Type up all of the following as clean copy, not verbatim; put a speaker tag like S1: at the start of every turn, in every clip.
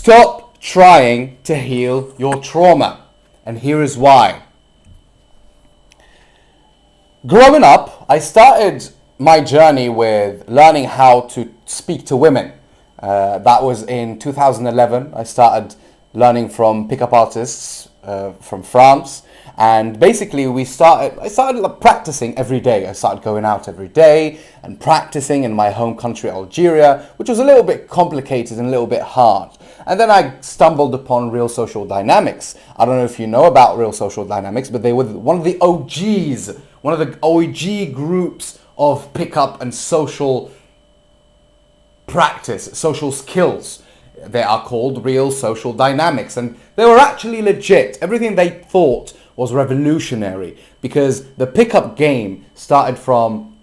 S1: Stop trying to heal your trauma. And here is why. Growing up, I started my journey with learning how to speak to women. That was in 2011. I started learning from pickup artists from France. And basically I started practicing every day. I started going out every day and practicing in my home country, Algeria, which was a little bit complicated and a little bit hard. And then I stumbled upon Real Social Dynamics. I don't know if you know about Real Social Dynamics, but they were one of the OGs, one of the OG groups of pickup and social practice, social skills. They are called Real Social Dynamics, and they were actually legit. Everything they thought was revolutionary, because the pickup game started from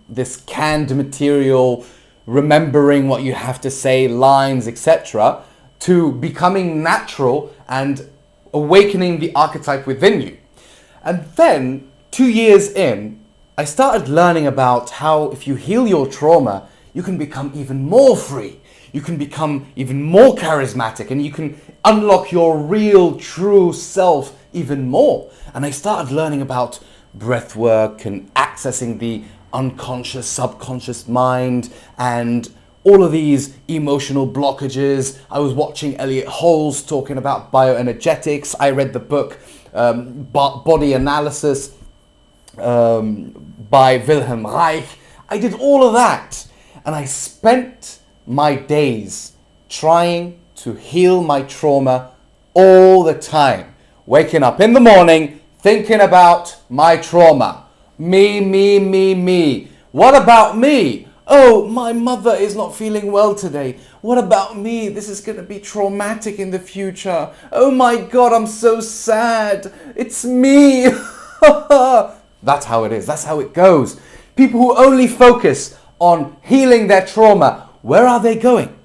S1: this canned material, remembering what you have to say, lines, etc., to becoming natural and awakening the archetype within you. And then 2 years in, I started learning about how if you heal your trauma, you can become even more free. You can become even more charismatic, and you can unlock your real, true self even more. And I started learning about breath work and accessing the unconscious, subconscious mind, and all of these emotional blockages. I was watching Elliot Holmes talking about bioenergetics. I read the book Body Analysis by Wilhelm Reich. I did all of that, and I spent my days trying to heal my trauma all the time. Waking up in the morning, thinking about my trauma. Me. What about me? Oh, my mother is not feeling well today. What about me? This is going to be traumatic in the future. Oh my God, I'm so sad. It's me. That's how it is. That's how it goes. People who only focus on healing their trauma, where are they going?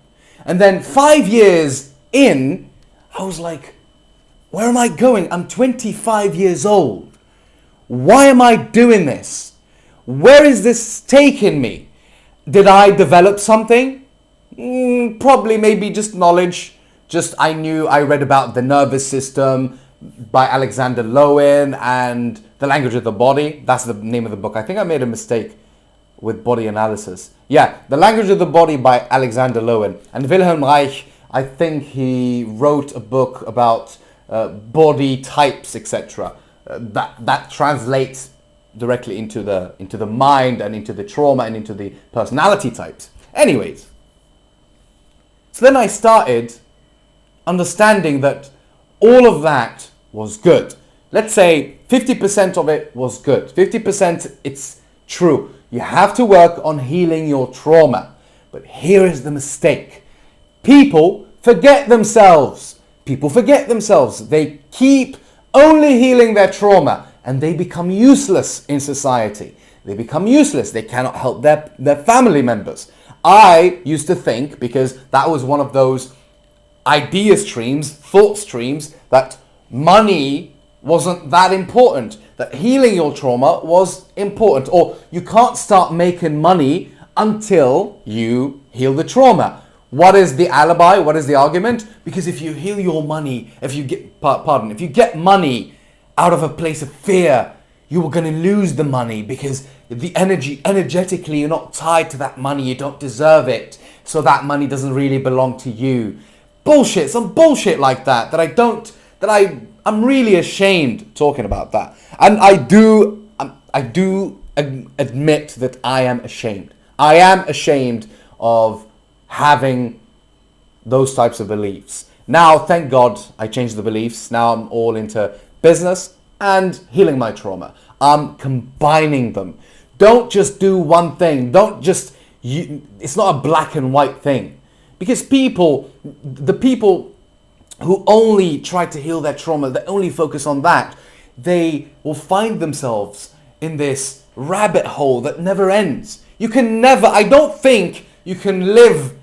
S1: And then 5 years in, I was like, where am I going? I'm 25 years old. Why am I doing this? Where is this taking me? Did I develop something? Probably, maybe just knowledge. I read about the nervous system by Alexander Lowen and The Language of the Body. That's the name of the book. I think I made a mistake with Body Analysis. Yeah, The Language of the Body by Alexander Lowen. And Wilhelm Reich, I think he wrote a book about body types, etc. That translates directly into the mind and into the trauma and into the personality types. Anyways, so then I started understanding that all of that was good. Let's say 50% of it was good. 50% it's true. You have to work on healing your trauma. But here is the mistake. People forget themselves. They keep only healing their trauma, and they become useless in society. They become useless. They cannot help their family members. I used to think, because that was one of those idea streams, thought streams, that money wasn't that important, that healing your trauma was important, or you can't start making money until you heal the trauma. What is the alibi? What is the argument? Because if you heal your money, if you get money out of a place of fear, you are going to lose the money, because energetically you're not tied to that money. You don't deserve it, so that money doesn't really belong to you. Bullshit, some bullshit like that I'm really ashamed talking about that. And I do admit that I am ashamed. I am ashamed of having those types of beliefs. Now, thank God, I changed the beliefs. Now I'm all into business and healing my trauma. I'm combining them. Don't just do one thing. It's not a black and white thing. Because the people who only try to heal their trauma, they only focus on that, they will find themselves in this rabbit hole that never ends. I don't think you can live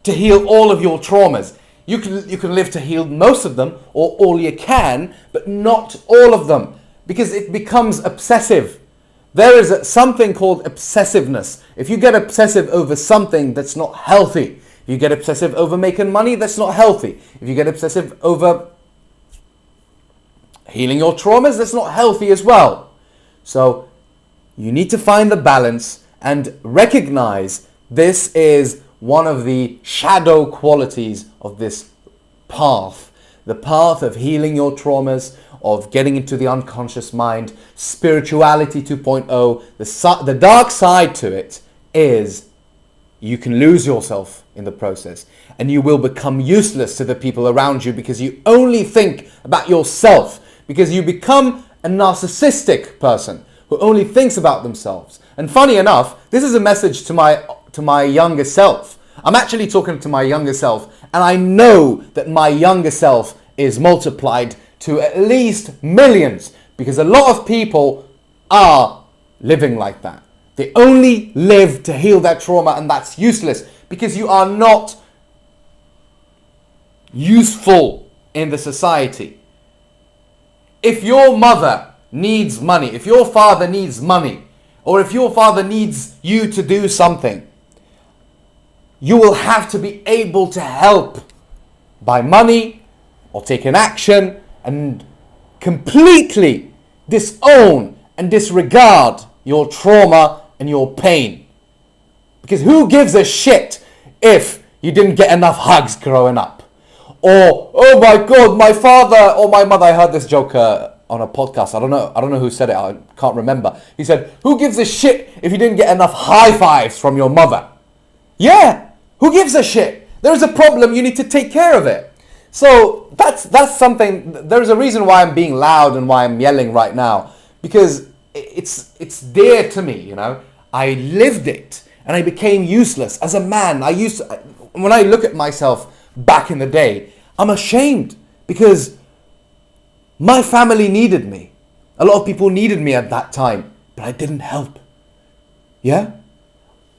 S1: to heal all of your traumas. You can live to heal most of them, or all you can, but not all of them, because it becomes obsessive. There is something called obsessiveness. If you get obsessive over something that's not healthy, If you get obsessive over making money, that's not healthy. If you get obsessive over healing your traumas, that's not healthy as well. So you need to find the balance and recognize this is one of the shadow qualities of this path. The path of healing your traumas, of getting into the unconscious mind, spirituality 2.0. The dark side to it is you can lose yourself in the process and you will become useless to the people around you because you only think about yourself, because you become a narcissistic person who only thinks about themselves. And funny enough, this is a message to my younger self. I'm actually talking to my younger self, and I know that my younger self is multiplied to at least millions, because a lot of people are living like that. They only live to heal their trauma, and that's useless because you are not useful in the society. If your mother needs money, if your father needs money, or if your father needs you to do something, you will have to be able to help by money or take an action and completely disown and disregard your trauma and your pain. Because who gives a shit if you didn't get enough hugs growing up? Or, oh my God, my father or my mother, I heard this joke on a podcast. I don't know who said it. I can't remember. He said, who gives a shit if you didn't get enough high fives from your mother? Yeah, who gives a shit? There's a problem, you need to take care of it. So that's something, there's a reason why I'm being loud and why I'm yelling right now. Because it's dear to me, you know. I lived it and I became useless as a man. When I look at myself back in the day, I'm ashamed because my family needed me. A lot of people needed me at that time, but I didn't help. Yeah?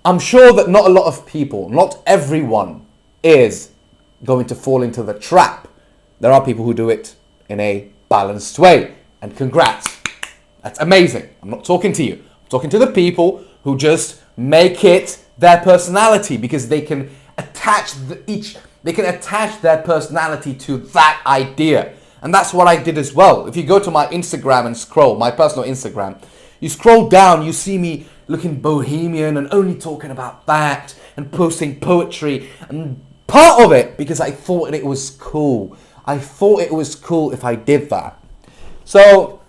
S1: I'm sure that not a lot of people, not everyone is going to fall into the trap. There are people who do it in a balanced way. And congrats. That's amazing. I'm not talking to you. I'm talking to the people who just make it their personality because they can attach their personality to that idea. And that's what I did as well. If you go to my Instagram and scroll, my personal Instagram, you scroll down, you see me looking bohemian and only talking about that and posting poetry. And part of it because I thought it was cool. I thought it was cool if I did that. So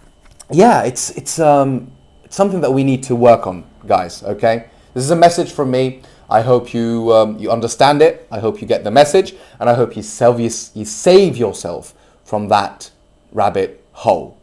S1: yeah, it's something that we need to work on, guys. Okay, this is a message from me. I hope you understand it. I hope you get the message, and I hope you save yourself from that rabbit hole.